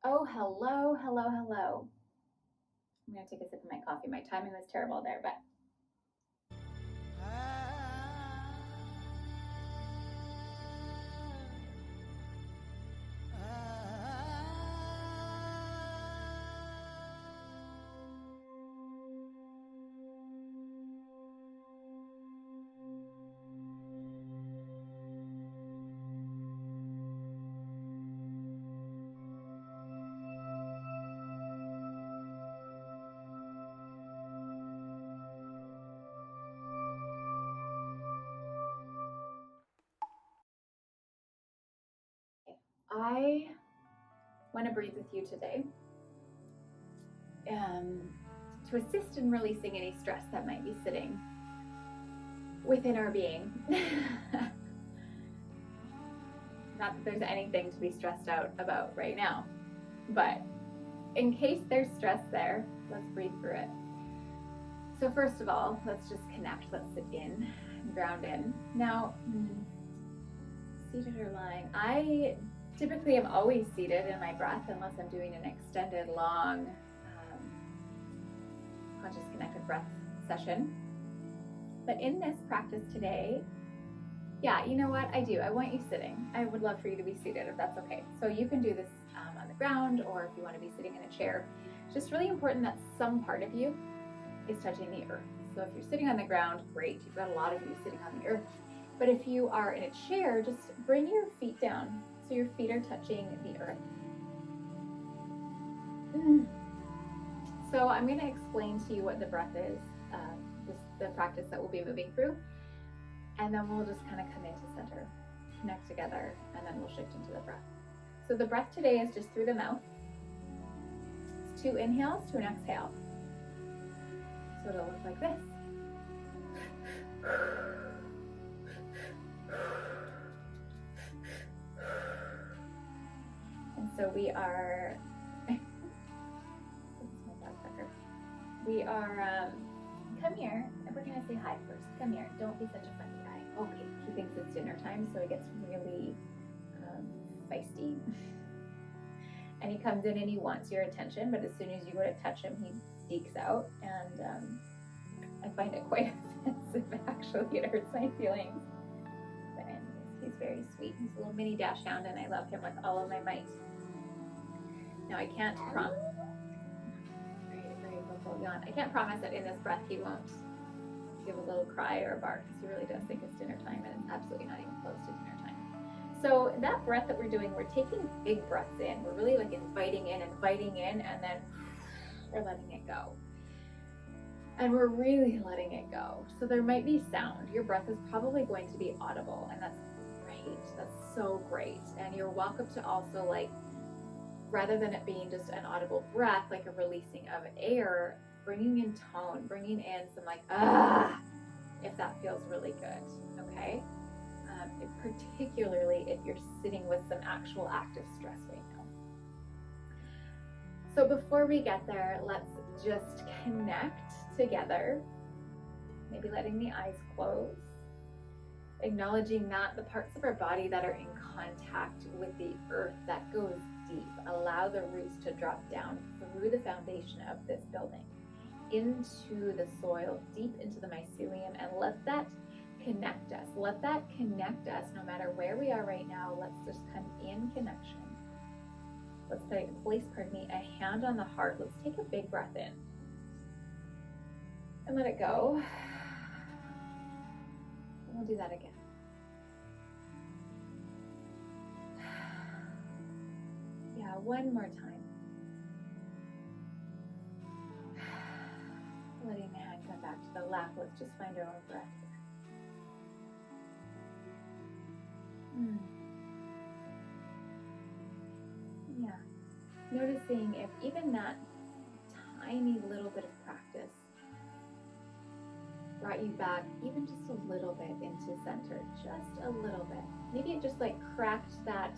Oh, hello, hello, hello. I'm going to take a sip of my coffee. My timing was terrible there, but I want to breathe with you today to assist in releasing any stress that might be sitting within our being. Not that there's anything to be stressed out about right now, but in case there's stress there, let's breathe through it. So first of all, let's just connect. Let's sit in, ground in. Now, seated or lying. I typically am always seated in my breath unless I'm doing an extended, long, conscious connected breath session. But in this practice today, yeah, you know what? I do. I want you sitting. I would love for you to be seated if that's okay. So you can do this on the ground, or if you want to be sitting in a chair. It's just really important that some part of you is touching the earth. So if you're sitting on the ground, great. You've got a lot of you sitting on the earth. But if you are in a chair, just bring your feet down so your feet are touching the earth. So I'm going to explain to you what the breath is, the practice that we'll be moving through, and then we'll just kind of come into center, connect together, and then we'll shift into the breath. So the breath today is just through the mouth. It's 2 inhales to an exhale. So it'll look like this. And so we are, come here, and we're gonna say hi first. Come here, don't be such a funny guy. Okay, he thinks it's dinner time, so he gets really feisty. And he comes in and he wants your attention, but as soon as you go to touch him, he geeks out, and I find it quite offensive, actually. It hurts my feelings. But anyways, he's very sweet. He's a little mini dachshund, and I love him with all of my might. Now, I can't promise. Very vocal yawn. I can't promise that in this breath he won't give a little cry or a bark, because he really does think it's dinner time, and it's absolutely not even close to dinner time. So that breath that we're doing, we're taking big breaths in. We're really like inviting in, and then we're letting it go. And we're really letting it go. So there might be sound. Your breath is probably going to be audible, and that's great. That's so great. And you're welcome to also, like, rather than it being just an audible breath, like a releasing of air, bringing in tone, bringing in some like, if that feels really good, okay? Particularly if you're sitting with some actual active stress right now. So before we get there, let's just connect together, maybe letting the eyes close, acknowledging that the parts of our body that are in contact with the earth, that goes deep. Allow the roots to drop down through the foundation of this building into the soil, deep into the mycelium, and let that connect us. Let that connect us no matter where we are right now. Let's just come in connection. Let's place a hand on the heart. Let's take a big breath in and let it go. And we'll do that again. Yeah, one more time. Letting the hand come back to the lap. Let's just find our own breath here. Yeah. Noticing if even that tiny little bit of practice brought you back even just a little bit into center, just a little bit. Maybe it just like cracked that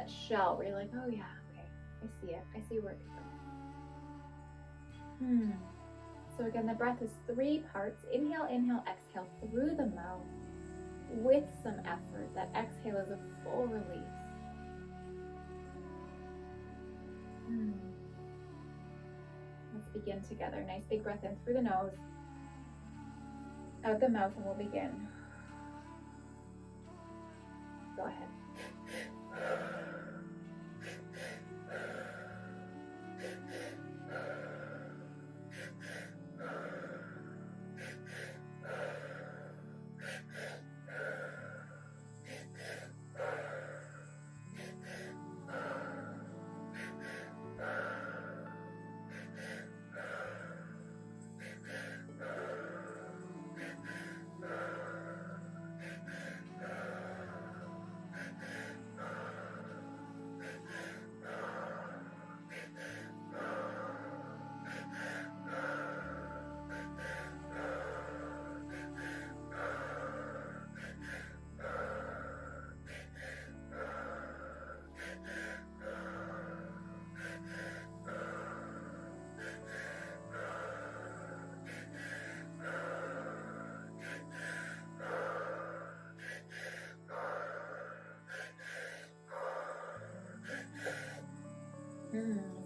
shell where you're like, oh yeah, okay, I see it. I see where it comes from. So again, the breath is 3 parts. Inhale, inhale, exhale through the mouth with some effort. That exhale is a full release. begin together. Nice big breath in through the nose, out the mouth, and we'll begin. Go ahead.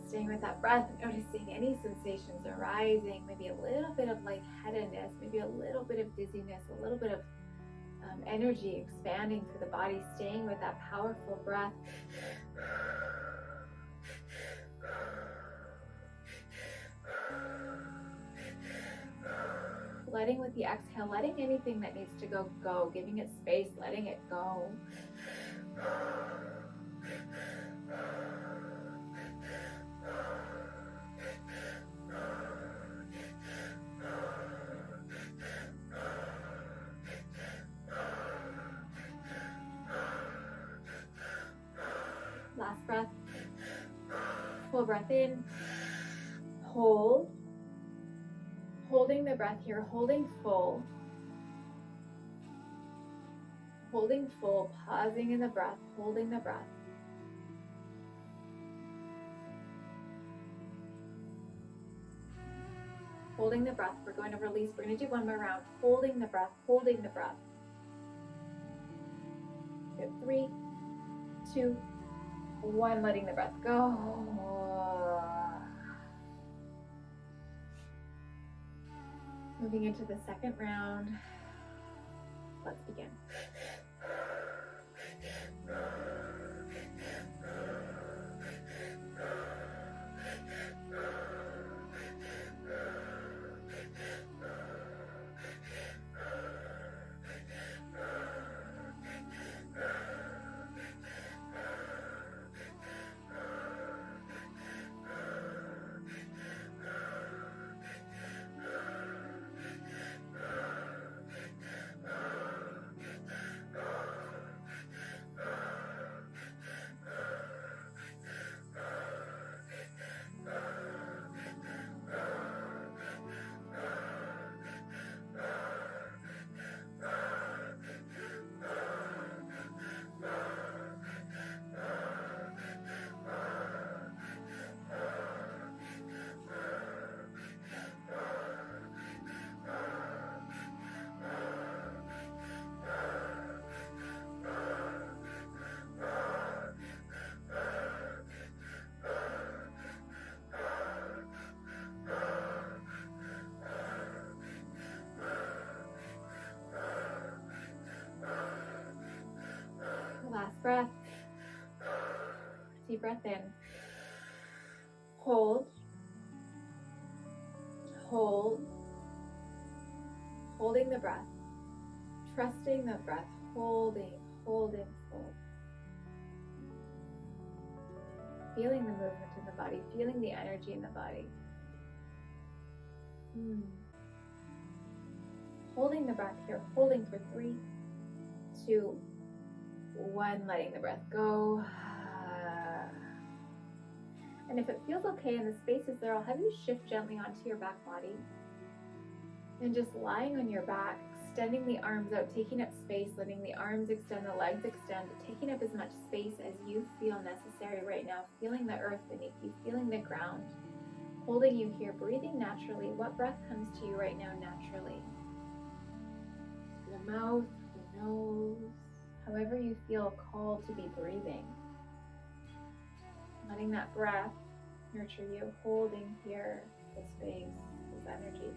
Staying with that breath, noticing any sensations arising, maybe a little bit of lightheadedness, maybe a little bit of dizziness, a little bit of energy expanding through the body, staying with that powerful breath. Letting with the exhale, letting anything that needs to go, go, giving it space, letting it go. Last breath. Full breath in. Hold. Holding the breath here, holding full. Holding full, pausing in the breath, holding the breath. Holding the breath. We're going to release. We're going to do one more round. Holding the breath, holding the breath. Good. 3, 2, 1. Letting the breath go. Moving into the second round. Let's begin. Last breath. Deep breath in. Hold. Hold. Holding the breath. Trusting the breath. Holding, holding, hold. Feeling the movement in the body. Feeling the energy in the body. Holding the breath here. Holding for 3, 2, 1. Letting the breath go. And if it feels okay and the space is there, I'll have you shift gently onto your back body. And just lying on your back, extending the arms out, taking up space, letting the arms extend, the legs extend, taking up as much space as you feel necessary right now, feeling the earth beneath you, feeling the ground, holding you here, breathing naturally. What breath comes to you right now naturally? The mouth, the nose, however you feel called to be breathing. Letting that breath nurture you, holding here, this space, this energy.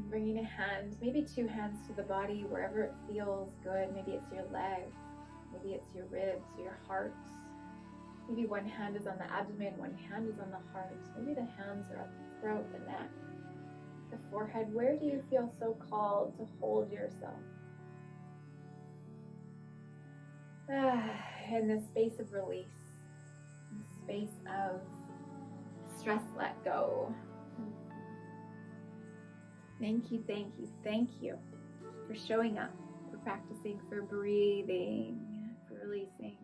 Bringing a hand, maybe two hands to the body, wherever it feels good. Maybe it's your legs, maybe it's your ribs, your heart. Maybe one hand is on the abdomen, one hand is on the heart. Maybe the hands are at the throat, the neck, the forehead. Where do you feel so called to hold yourself? In this space of release, in this space of stress let go. Thank you, thank you, thank you for showing up, for practicing, for breathing, for releasing.